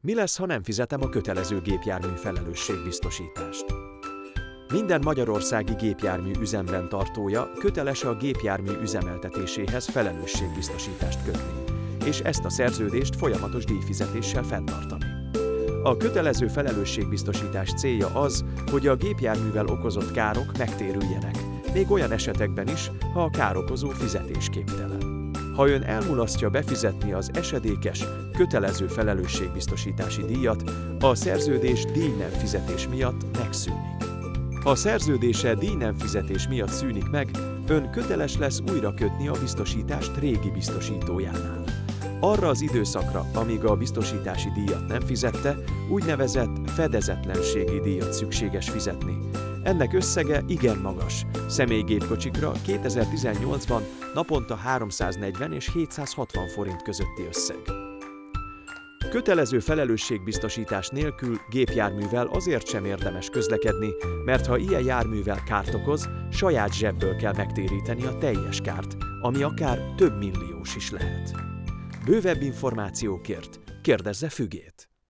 Mi lesz, ha nem fizetem a kötelező gépjármű felelősségbiztosítást? Minden magyarországi gépjármű üzemben tartója köteles a gépjármű üzemeltetéséhez felelősségbiztosítást kötni, és ezt a szerződést folyamatos díjfizetéssel fenntartani. A kötelező felelősségbiztosítás célja az, hogy a gépjárművel okozott károk megtérüljenek, még olyan esetekben is, ha a károkozó fizetésképtelen. Ha ön elmulasztja befizetni az esedékes, kötelező felelősségbiztosítási díjat, a szerződés díjnemfizetés miatt megszűnik. Ha a szerződése díjnemfizetés miatt szűnik meg, ön köteles lesz újra kötni a biztosítást régi biztosítójánál. Arra az időszakra, amíg a biztosítási díjat nem fizette, úgynevezett fedezetlenségi díjat szükséges fizetni. Ennek összege igen magas, személygépkocsikra 2018-ban naponta 340 és 760 forint közötti összeg. Kötelező felelősségbiztosítás nélkül gépjárművel azért sem érdemes közlekedni, mert ha ilyen járművel kárt okoz, saját zsebből kell megtéríteni a teljes kárt, ami akár több milliós is lehet. Bővebb információkért kérdezze Fügét!